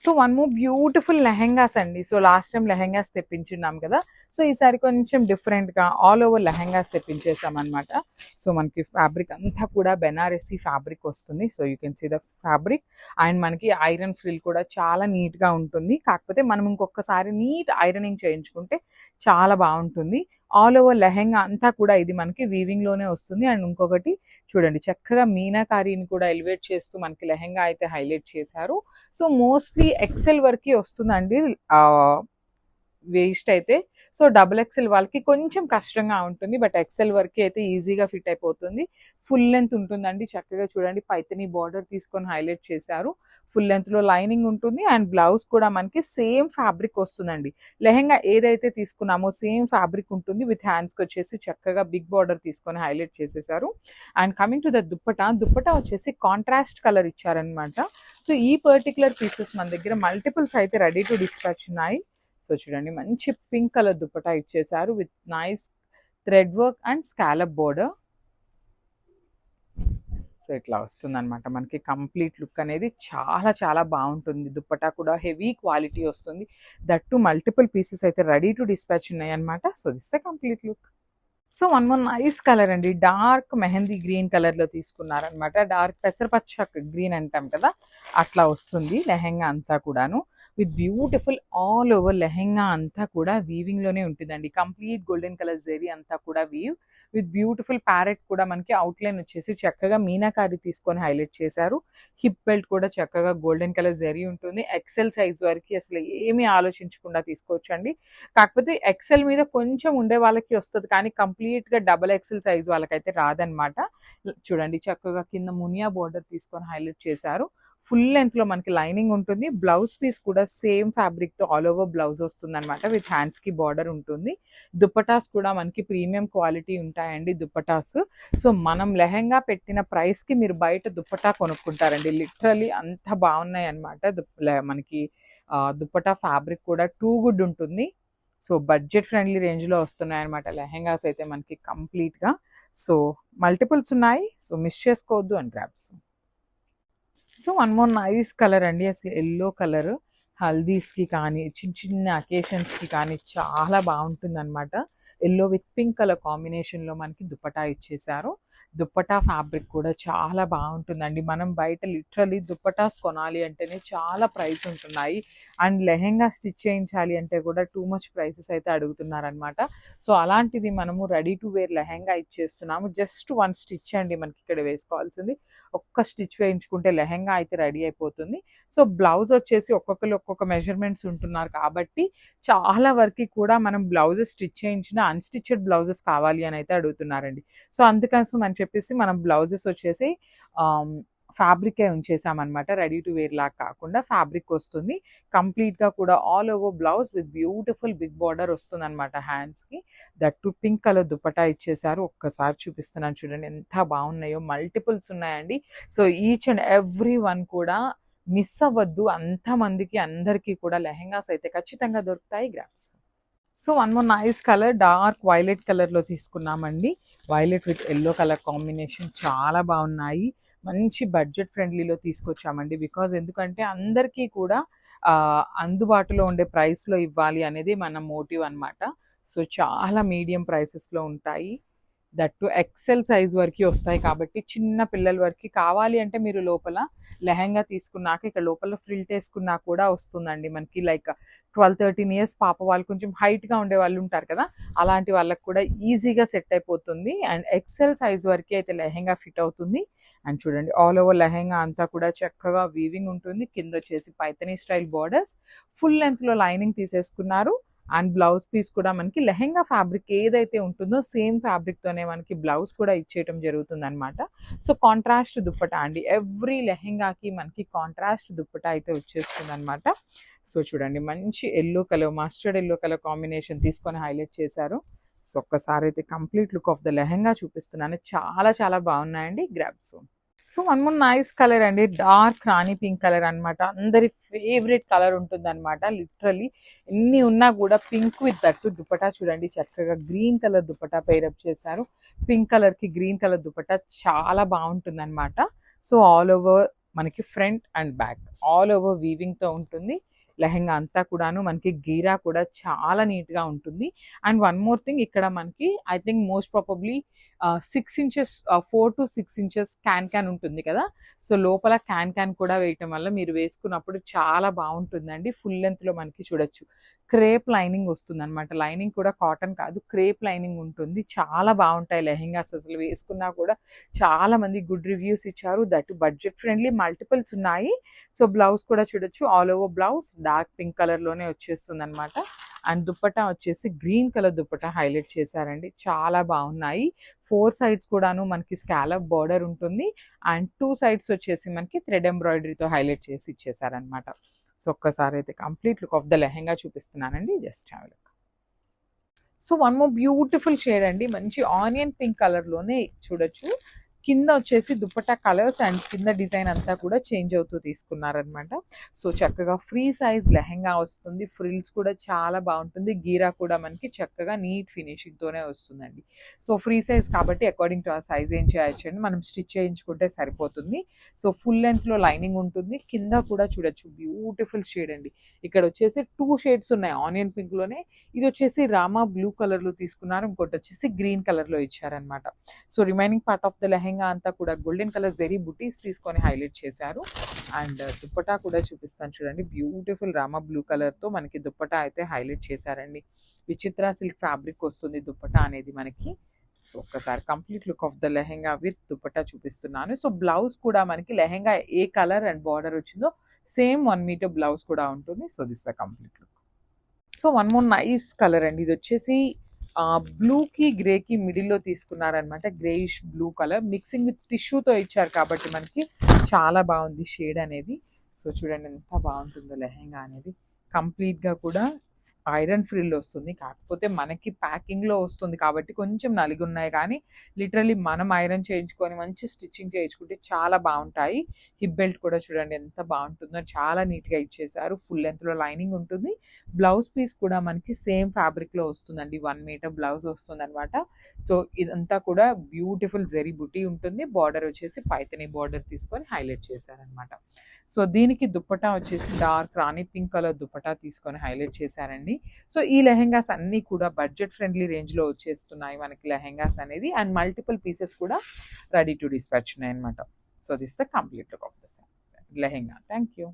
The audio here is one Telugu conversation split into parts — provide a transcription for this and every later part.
So one more beautiful lehengas అండి. సో లాస్ట్ టైం లెహెంగాస్ తెప్పించున్నాం కదా, సో ఈసారి కొంచెం డిఫరెంట్గా ఆల్ ఓవర్ లెహెంగాస్ తెప్పించేసాం అనమాట. సో మనకి ఫ్యాబ్రిక్ అంతా కూడా బెనారసీ ఫ్యాబ్రిక్ వస్తుంది. So you can see the fabric. And మనకి ఐరన్ ఫ్రిల్ కూడా చాలా నీట్గా ఉంటుంది. కాకపోతే మనం ఇంకొకసారి నీట్ ఐరనింగ్ చేయించుకుంటే చాలా బాగుంటుంది. ఆల్ ఓవర్ లెహెంగా అంతా కూడా ఇది మనకి వీవింగ్లోనే వస్తుంది. అండ్ ఇంకొకటి చూడండి, చక్కగా మీనాకారీని కూడా ఎలివేట్ చేస్తూ మనకి లెహెంగా అయితే హైలైట్ చేశారు. సో మోస్ట్లీ ఎక్సెల్ వరకు వస్తుందండి వేస్ట్ అయితే. సో డబుల్ ఎక్సెల్ వాళ్ళకి కొంచెం కష్టంగా ఉంటుంది, బట్ ఎక్సెల్ వరకు అయితే ఈజీగా ఫిట్ అయిపోతుంది. ఫుల్ లెంత్ ఉంటుందండి. చక్కగా చూడండి, పైతని బార్డర్ తీసుకొని హైలైట్ చేశారు. ఫుల్ లెంత్లో లైనింగ్ ఉంటుంది. అండ్ బ్లౌజ్ కూడా మనకి సేమ్ ఫ్యాబ్రిక్ వస్తుందండి. లెహెంగా ఏదైతే తీసుకున్నామో సేమ్ ఫ్యాబ్రిక్ ఉంటుంది. విత్ హ్యాండ్స్కి వచ్చేసి చక్కగా బిగ్ బార్డర్ తీసుకొని హైలైట్ చేసేసారు. And coming to the dupatta వచ్చేసి కాంట్రాస్ట్ కలర్ ఇచ్చారనమాట. సో ఈ పర్టికులర్ పీసెస్ మన దగ్గర మల్టిపుల్స్ అయితే రెడీ టు డిస్పాచ్ ఉన్నాయి. సో చూడండి, మంచి పింక్ కలర్ దుప్పటా ఇచ్చేసారు with nice thread work and scallop border. So ఇట్లా వస్తుంది అనమాట మనకి కంప్లీట్ లుక్ అనేది. చాలా చాలా బాగుంటుంది. దుప్పటా కూడా హెవీ క్వాలిటీ వస్తుంది. దట్ టు మల్టిపుల్ పీసెస్ అయితే రెడీ టు డిస్పాచ్ ఉన్నాయి అనమాట. So this the complete look. So one more nice colour అండి. డార్క్ మెహందీ గ్రీన్ కలర్లో తీసుకున్నారనమాట. డార్క్ పెసరపచ్చ గ్రీన్ అంటాం కదా, అట్లా వస్తుంది లెహెంగా అంతా కూడాను. With beautiful all over lehenga అంతా కూడా వీవింగ్లోనే ఉంటుందండి. కంప్లీట్ గోల్డెన్ కలర్ జెరీ అంతా కూడా వీవ్ విత్ బ్యూటిఫుల్ ప్యారెట్ కూడా మనకి అవుట్లైన్ వచ్చేసి చక్కగా మీనాకారి తీసుకొని హైలైట్ చేశారు. హిప్ బెల్ట్ కూడా చక్కగా గోల్డెన్ కలర్ జెరీ ఉంటుంది. ఎక్సెల్ సైజ్ వరకు అసలు ఏమీ ఆలోచించకుండా తీసుకోవచ్చండి. కాకపోతే ఎక్సెల్ మీద కొంచెం ఉండే వాళ్ళకి వస్తుంది, కానీ కంప్లీట్గా డబల్ ఎక్సెల్ సైజ్ వాళ్ళకైతే రాదనమాట. చూడండి, చక్కగా కింద మునియా బోర్డర్ తీసుకొని హైలైట్ చేశారు. ఫుల్ లెంత్లో మనకి లైనింగ్ ఉంటుంది. బ్లౌజ్ పీస్ కూడా సేమ్ ఫ్యాబ్రిక్తో ఆల్ ఓవర్ బ్లౌజ్ వస్తుంది అనమాట. విత్ హ్యాండ్స్కి బార్డర్ ఉంటుంది. దుప్పటాస్ కూడా మనకి ప్రీమియం క్వాలిటీ ఉంటాయండి దుప్పటాస్. సో మనం లెహెంగా పెట్టిన ప్రైస్కి మీరు బయట దుప్పటా కొనుక్కుంటారండి. లిటరలీ అంత బాగున్నాయి అనమాట. మనకి దుప్పటా ఫ్యాబ్రిక్ కూడా టూ గుడ్ ఉంటుంది. సో బడ్జెట్ ఫ్రెండ్లీ రేంజ్లో వస్తున్నాయి అనమాట లెహెంగాస్ అయితే మనకి కంప్లీట్గా. సో మల్టిపుల్స్ ఉన్నాయి, సో మిస్ చేసుకోవద్దు and grabs. So one more nice colour అండి. అసలు ఎల్లో కలర్ హల్దీస్కి కానీ చిన్న చిన్న అకేషన్స్కి కానీ చాలా బాగుంటుంది అనమాట. ఎల్లో విత్ పింక్ కలర్ కాంబినేషన్లో మనకి దుప్పటా ఇచ్చేసారు. దుప్పటా ఫ్యాబ్రిక్ కూడా చాలా బాగుంటుందండి. మనం బయట లిటరలీ దుప్పటాస్ కొనాలి అంటేనే చాలా ప్రైస్ ఉంటున్నాయి. అండ్ లెహెంగా స్టిచ్ చేయించాలి అంటే కూడా టూ మచ్ ప్రైసెస్ అయితే అడుగుతున్నారనమాట. సో అలాంటిది మనము రెడీ టు వేర్ లెహెంగా ఇచ్చేస్తున్నాము. జస్ట్ వన్ స్టిచ్ అండి మనకి ఇక్కడ వేసుకోవాల్సింది. ఒక్క స్టిచ్ వేయించుకుంటే లెహెంగా అయితే రెడీ అయిపోతుంది. సో బ్లౌజ్ వచ్చేసి ఒక్కొక్కరు ఒక్కొక్క మెజర్మెంట్స్ ఉంటున్నారు కాబట్టి చాలా వరకు కూడా మనం బ్లౌజెస్ స్టిచ్ చేయించిన అన్స్టిచ్డ్ బ్లౌజెస్ కావాలి అని అయితే అడుగుతున్నారండి. సో అందుకోసం అని చెప్పేసి మనం బ్లౌజెస్ వచ్చేసి ఫ్యాబ్రికే ఉంచేసామన్నమాట. రెడీ టు వేర్ లాగా కాకుండా ఫ్యాబ్రిక్ వస్తుంది. కంప్లీట్గా కూడా all over blouse with beautiful big border వస్తుంది అనమాట హ్యాండ్స్కి. That to pink colour dupatta ఇచ్చేసారు. ఒక్కసారి చూపిస్తున్నాను చూడండి ఎంత బాగున్నాయో. మల్టిపుల్స్ ఉన్నాయండి. So each and every one కూడా మిస్ అవ్వద్దు. అంతమందికి అందరికీ కూడా లెహెంగాస్ అయితే ఖచ్చితంగా దొరుకుతాయి. గ్రాప్స్. So one more nice colour dark violet కలర్లో తీసుకున్నామండి. Violet with yellow colour combination చాలా బాగున్నాయి. మంచి బడ్జెట్ ఫ్రెండ్లీలో తీసుకొచ్చామండి. బికాజ్ ఎందుకంటే అందరికీ కూడా అందుబాటులో ఉండే ప్రైస్లో ఇవ్వాలి అనేది మన మోటివ్ అనమాట. సో చాలా మీడియం ప్రైసెస్లో ఉంటాయి. దట్ టు ఎక్సెల్ సైజ్ వరకు వస్తాయి కాబట్టి చిన్న పిల్లల వరకు కావాలి అంటే మీరు లోపల లెహెంగా తీసుకున్నాక ఇక్కడ లోపల ఫ్రిల్ట్ వేసుకున్నా కూడా వస్తుందండి మనకి. లైక్ 12-13 ఇయర్స్ పాప వాళ్ళు కొంచెం హైట్గా ఉండే వాళ్ళు ఉంటారు కదా, అలాంటి వాళ్ళకి కూడా ఈజీగా సెట్ అయిపోతుంది. అండ్ ఎక్సెల్ సైజ్ వరకు అయితే లెహెంగా ఫిట్ అవుతుంది. అండ్ చూడండి, ఆల్ ఓవర్ లెహెంగా అంతా కూడా చక్కగా వీవింగ్ ఉంటుంది. కింద వచ్చేసి పైతనీ స్టైల్ బార్డర్స్. ఫుల్ లెంత్లో లైనింగ్ తీసేసుకున్నారు. అండ్ బ్లౌజ్ పీస్ కూడా మనకి లెహెంగా ఫ్యాబ్రిక్ ఏదైతే ఉంటుందో సేమ్ ఫ్యాబ్రిక్తోనే మనకి బ్లౌజ్ కూడా ఇచ్చేయటం జరుగుతుంది అనమాట. సో కాంట్రాస్ట్ దుప్పటా అండి. ఎవ్రీ లెహెంగాకి మనకి కాంట్రాస్ట్ దుప్పటా అయితే వచ్చేస్తుంది అనమాట. సో చూడండి, మంచి yellow colour mustard yellow colour combination తీసుకొని హైలైట్ చేశారు. సో ఒక్కసారి అయితే complete look of the lehenga చూపిస్తున్నాను. చాలా చాలా బాగున్నాయండి. Grabs. So one more nice colour అండి. డార్క్ రాణి పింక్ కలర్ అనమాట. అందరి ఫేవరెట్ కలర్ ఉంటుంది అనమాట. లిటరలీ ఎన్ని ఉన్నా కూడా పింక్ విత్ దట్టు దుపట్టా చూడండి, చక్కగా గ్రీన్ కలర్ దుపట్టా పేరప్ చేశారు. పింక్ కలర్కి గ్రీన్ కలర్ దుపట్టా చాలా బాగుంటుంది అనమాట. సో ఆల్ ఓవర్ మనకి front and back all over వీవింగ్తో ఉంటుంది. లెహెంగా అంతా కూడాను మనకి గీరా కూడా చాలా నీట్గా ఉంటుంది. అండ్ వన్ మోర్ థింగ్, ఇక్కడ మనకి I think most probably 6 inches 4 to 6 inches can ఉంటుంది కదా. సో లోపల క్యాన్ కూడా వేయటం వల్ల మీరు వేసుకున్నప్పుడు చాలా బాగుంటుందండి. ఫుల్ లెంత్లో మనకి చూడొచ్చు క్రేప్ లైనింగ్ వస్తుంది అనమాట. లైనింగ్ కూడా కాటన్ కాదు, క్రేప్ లైనింగ్ ఉంటుంది. చాలా బాగుంటాయి లెహెంగాస్, అసలు వేసుకున్నా కూడా చాలా మంది గుడ్ రివ్యూస్ ఇచ్చారు. దట్ బడ్జెట్ ఫ్రెండ్లీ, మల్టిపుల్స్ ఉన్నాయి. సో బ్లౌజ్ కూడా చూడొచ్చు, all over blouse dark pink కలర్లోనే వచ్చేస్తుంది అనమాట. అండ్ దుప్పటా వచ్చేసి గ్రీన్ కలర్ దుప్పటా హైలైట్ చేశారండి, చాలా బాగున్నాయి. 4 సైడ్స్ కూడాను మనకి స్కాలప్ బార్డర్ ఉంటుంది. అండ్ 2 సైడ్స్ వచ్చేసి మనకి థ్రెడ్ ఎంబ్రాయిడరీతో హైలైట్ చేసి ఇచ్చేసారనమాట. సో ఒక్కసారి అయితే complete look of the lehenga చూపిస్తున్నానండి, just have a look. So one more beautiful shade అండి, మంచి ఆనియన్ పింక్ కలర్లోనే చూడొచ్చు. కింద వచ్చేసి దుప్పటా కలర్స్ అండ్ కింద డిజైన్ అంతా కూడా చేంజ్ అవుతూ తీసుకున్నారనమాట. సో చక్కగా ఫ్రీ సైజ్ లెహెంగా వస్తుంది. ఫ్రిల్స్ కూడా చాలా బాగుంటుంది. గీరా కూడా మనకి చక్కగా నీట్ ఫినిషింగ్తోనే వస్తుందండి. సో ఫ్రీ సైజ్ కాబట్టి అకార్డింగ్ టు ఆ సైజ్ ఏం చేయొచ్చండి, మనం స్టిచ్ చేయించుకుంటే సరిపోతుంది. సో ఫుల్ లెంత్లో లైనింగ్ ఉంటుంది. కింద కూడా చూడొచ్చు బ్యూటిఫుల్ షేడ్ అండి. ఇక్కడ వచ్చేసి 2 షేడ్స్ ఉన్నాయి ఆనియన్ పింక్లోనే. ఇది వచ్చేసి రామా బ్లూ కలర్లో తీసుకున్నారు, ఇంకోటి వచ్చేసి గ్రీన్ కలర్లో ఇచ్చారనమాట. So remaining part of the lehenga అంతా కూడా గోల్డెన్ కలర్ జెరీ బుటీస్ తీసుకొని హైలైట్ చేశారు. అండ్ దుప్పటా కూడా చూపిస్తాను చూడండి, బ్యూటిఫుల్ రామా బ్లూ కలర్తో మనకి దుప్పటా అయితే హైలైట్ చేశారండి. విచిత్ర సిల్క్ ఫ్యాబ్రిక్ వస్తుంది దుప్పటా అనేది మనకి. సో ఒక్కసారి complete look of the lehenga with dupatta చూపిస్తున్నాను. సో బ్లౌజ్ కూడా మనకి లెహెంగా ఏ కలర్ అండ్ బార్డర్ వచ్చిందో సేమ్ 1 మీటర్ బ్లౌజ్ కూడా ఉంటుంది. So this the complete look. So one more nice colour అండి, ఇది వచ్చేసి బ్లూకి గ్రేకి మిడిల్లో తీసుకున్నారనమాట. Greyish blue colour mixing with టిష్యూతో ఇచ్చారు కాబట్టి మనకి చాలా బాగుంది షేడ్ అనేది. సో చూడండి ఎంత బాగుంటుందో లెహెంగా అనేది. కంప్లీట్గా కూడా ఐరన్ ఫ్రిల్ వస్తుంది, కాకపోతే మనకి ప్యాకింగ్లో వస్తుంది కాబట్టి కొంచెం నలిగి ఉన్నాయి, కానీ లిటరలీ మనం ఐరన్ చేయించుకొని మంచి స్టిచ్చింగ్ చేయించుకుంటే చాలా బాగుంటాయి. హిప్ బెల్ట్ కూడా చూడండి ఎంత బాగుంటుందో, చాలా నీట్గా ఇచ్చేసారు. ఫుల్ లెంత్లో లైనింగ్ ఉంటుంది. బ్లౌజ్ పీస్ కూడా మనకి సేమ్ ఫ్యాబ్రిక్లో వస్తుందండి, 1 మీటర్ బ్లౌజ్ వస్తుంది అనమాట. సో ఇదంతా కూడా బ్యూటిఫుల్ జెరీ బుటీ ఉంటుంది. బార్డర్ వచ్చేసి పైతని బార్డర్ తీసుకొని హైలైట్ చేశారనమాట. సో దీనికి దుప్పటా వచ్చేసి డార్క్ రాణి పింక్ కలర్ దుప్పటా తీసుకొని హైలైట్ చేశారండి. సో ఈ లెహెంగాస్ అన్నీ కూడా బడ్జెట్ ఫ్రెండ్లీ రేంజ్లో వచ్చేస్తున్నాయి మనకి లెహెంగాస్ అనేది. అండ్ మల్టిపుల్ పీసెస్ కూడా రెడీ టు డిస్పాచ్ ఉన్నాయి అనమాట. So this the complete look of the lehenga. Thank you.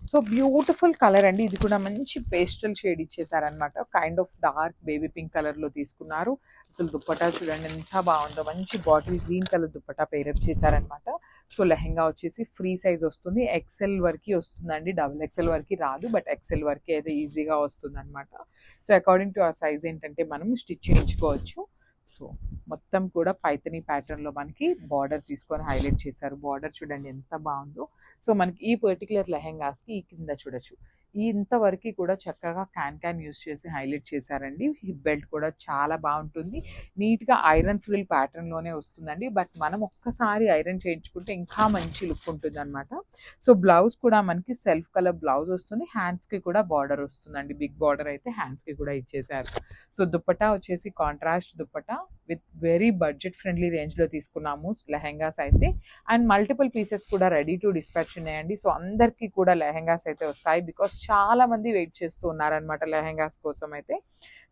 So beautiful colour అండి, ఇది కూడా మంచి పేస్టల్ షేడ్ ఇచ్చేసారనమాట. Kind of dark baby pink కలర్లో తీసుకున్నారు. అసలు దుప్పటా చూడండి ఎంత బాగుందో, మంచి bottle green colour dupatta pair up చేశారనమాట. సో లెహెంగా వచ్చేసి ఫ్రీ సైజ్ వస్తుంది, ఎక్సెల్ వరకు వస్తుందండి, డబుల్ ఎక్సెల్ వరకు రాదు, బట్ ఎక్సెల్ వరకు అయితే ఈజీగా వస్తుంది అనమాట. సో అకార్డింగ్ టు ఆ సైజ్ ఏంటంటే మనం స్టిచ్ చేయించుకోవచ్చు. సో మొత్తం కూడా పైతనీ ప్యాటర్న్లో మనకి బార్డర్ తీసుకొని హైలైట్ చేశారు. బార్డర్ చూడండి ఎంత బాగుందో. సో మనకి ఈ పర్టికులర్ లెహెంగాస్కి ఈ కింద చూడొచ్చు ఇంతవరకు కూడా చక్కగా క్యాన్ యూస్ చేసి హైలైట్ చేశారండి. హిప్ బెల్ట్ కూడా చాలా బాగుంటుంది, నీట్గా ఐరన్ ఫ్రిల్ ప్యాటర్న్లోనే వస్తుందండి. బట్ మనం ఒక్కసారి ఐరన్ చేయించుకుంటే ఇంకా మంచి లుక్ ఉంటుంది అనమాట. సో బ్లౌజ్ కూడా మనకి సెల్ఫ్ కలర్ బ్లౌజ్ వస్తుంది, హ్యాండ్స్కి కూడా బార్డర్ వస్తుందండి. బిగ్ బార్డర్ అయితే హ్యాండ్స్కి కూడా ఇచ్చేసారు. సో దుప్పటా వచ్చేసి contrast dupatta with very budget friendly రేంజ్లో తీసుకున్నాము లెహెంగాస్ అయితే. అండ్ మల్టిపుల్ పీసెస్ కూడా రెడీ టు డిస్పాచ్ ఉన్నాయండి. సో అందరికీ కూడా లెహెంగాస్ అయితే వస్తాయి, బికాస్ చాలా మంది వెయిట్ చేస్తూ ఉన్నారనమాట లెహెంగాస్ కోసం అయితే.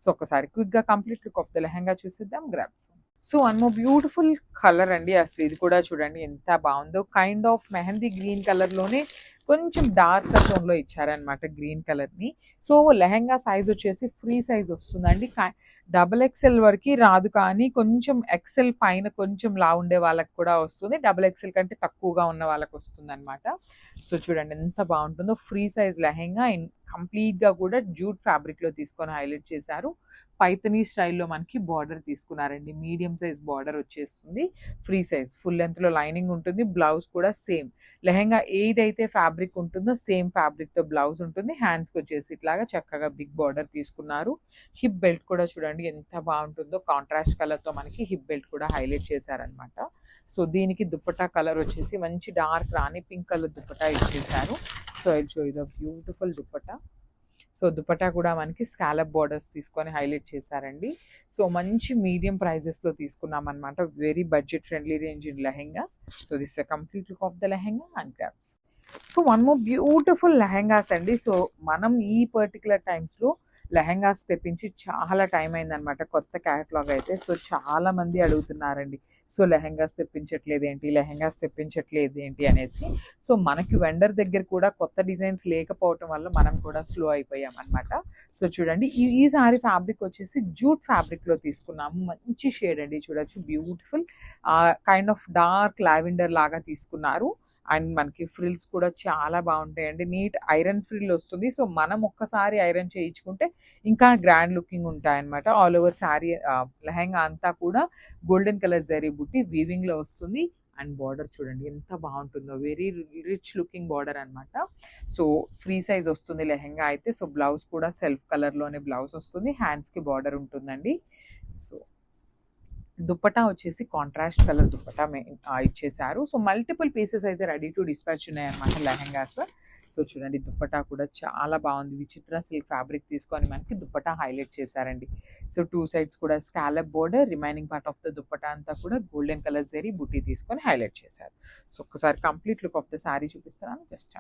సో ఒకసారి క్విక్గా complete look of the lehenga చూసిద్దాం. Grabs. So one more beautiful colour అండి, అసలు ఇది కూడా చూడండి ఎంత బాగుందో. కైండ్ ఆఫ్ మెహందీ గ్రీన్ కలర్లోనే కొంచెం డార్క్ టోన్లో ఇచ్చారనమాట గ్రీన్ కలర్ని. సో లెహెంగా సైజ్ వచ్చేసి ఫ్రీ సైజ్ వస్తుందండి. డబుల్ ఎక్సెల్ వరకు రాదు, కానీ కొంచెం ఎక్సెల్ పైన కొంచెం లా ఉండే వాళ్ళకి కూడా వస్తుంది, డబుల్ ఎక్సెల్ కంటే తక్కువగా ఉన్న వాళ్ళకి వస్తుంది అనమాట. సో చూడండి ఎంత బాగుంటుందో. ఫ్రీ సైజ్ లెహెంగా కంప్లీట్గా కూడా జూట్ ఫ్యాబ్రిక్లో తీసుకొని హైలైట్ చేశారు. పైతనీ స్టైల్లో మనకి బార్డర్ తీసుకున్నారండి, మీడియం సైజ్ బార్డర్ వచ్చేస్తుంది. ఫ్రీ సైజ్ ఫుల్ లెంత్లో లైనింగ్ ఉంటుంది. బ్లౌజ్ కూడా సేమ్ లెహెంగా ఏదైతే ఫ్యాబ్రిక్ ఉంటుందో సేమ్ ఫ్యాబ్రిక్తో బ్లౌజ్ ఉంటుంది. హ్యాండ్స్కి వచ్చేసి ఇట్లాగా చక్కగా బిగ్ బార్డర్ తీసుకున్నారు. హిప్ బెల్ట్ కూడా చూడండి ఎంత బాగుంటుందో, కాంట్రాస్ట్ కలర్తో మనకి హిప్ బెల్ట్ కూడా హైలైట్ చేశారనమాట. సో దీనికి దుప్పటా కలర్ వచ్చేసి మంచి డార్క్ రాణి పింక్ కలర్ దుప్పటా ఇచ్చేసారు. So I show you the beautiful dupatta. So dupatta కూడా మనకి స్కాలప్ బార్డర్స్ తీసుకొని హైలైట్ చేశారండి. సో మంచి మీడియం ప్రైజెస్లో తీసుకున్నాం అనమాట. Very budget friendly range in lehengas. So this a complete look of the lehenga and crops. So one more beautiful lehengas అండి. సో మనం ఈ పర్టికులర్ టైమ్స్లో లెహెంగాస్ తెప్పించి చాలా టైం అయిందనమాట, కొత్త క్యాటలాగ్ అయితే. సో చాలా మంది అడుగుతున్నారండి, సో లెహెంగాస్ తెప్పించట్లేదు ఏంటి, లెహెంగాస్ తెప్పించట్లేదు ఏంటి అనేసి. సో మనకి వెండర్ దగ్గర కూడా కొత్త డిజైన్స్ లేకపోవటం వల్ల మనం కూడా స్లో అయిపోయాం అనమాట. సో చూడండి, ఈ సారీ ఫ్యాబ్రిక్ వచ్చేసి జూట్ ఫ్యాబ్రిక్లో తీసుకున్నాము. మంచి షేడ్ అండి, చూడొచ్చు beautiful kind of dark lavender లాగా తీసుకున్నారు. అండ్ మనకి ఫ్రిల్స్ కూడా చాలా బాగుంటాయండి. నీట్ ఐరన్ ఫ్రిల్ వస్తుంది. సో మనం ఒక్కసారి ఐరన్ చేయించుకుంటే ఇంకా గ్రాండ్ లుకింగ్ ఉంటాయన్నమాట. ఆల్ ఓవర్ శారీ లెహెంగా అంతా కూడా గోల్డెన్ కలర్ జరీ బుట్టి వీవింగ్లో వస్తుంది. అండ్ బార్డర్ చూడండి ఎంత బాగుంటుందో, వెరీ రిచ్ లుకింగ్ బార్డర్ అనమాట. సో ఫ్రీ సైజ్ వస్తుంది లెహెంగా అయితే. సో బ్లౌజ్ కూడా సెల్ఫ్ కలర్లోనే బ్లౌజ్ వస్తుంది, హ్యాండ్స్కి బార్డర్ ఉంటుందండి. సో దుప్పటా వచ్చేసి కాంట్రాస్ట్ కలర్ దుప్పటా ఇచ్చేసారు. సో మల్టిపుల్ పీసెస్ అయితే రెడీ టు డిస్పాచ్ ఉన్నాయన్నమాట లెహెంగాస్. సో చూడండి, దుప్పటా కూడా చాలా బాగుంది. విచిత్ర సిల్క్ ఫ్యాబ్రిక్ తీసుకొని మనకి దుప్పటా హైలైట్ చేశారండి. సో టూ సైడ్స్ కూడా scallop border, remaining part of the dupatta అంతా కూడా గోల్డెన్ కలర్ జరీ బుట్టి తీసుకొని హైలైట్ చేశారు. సో ఒక్కసారి complete look of the sari చూపిస్తున్నాను, జస్ట్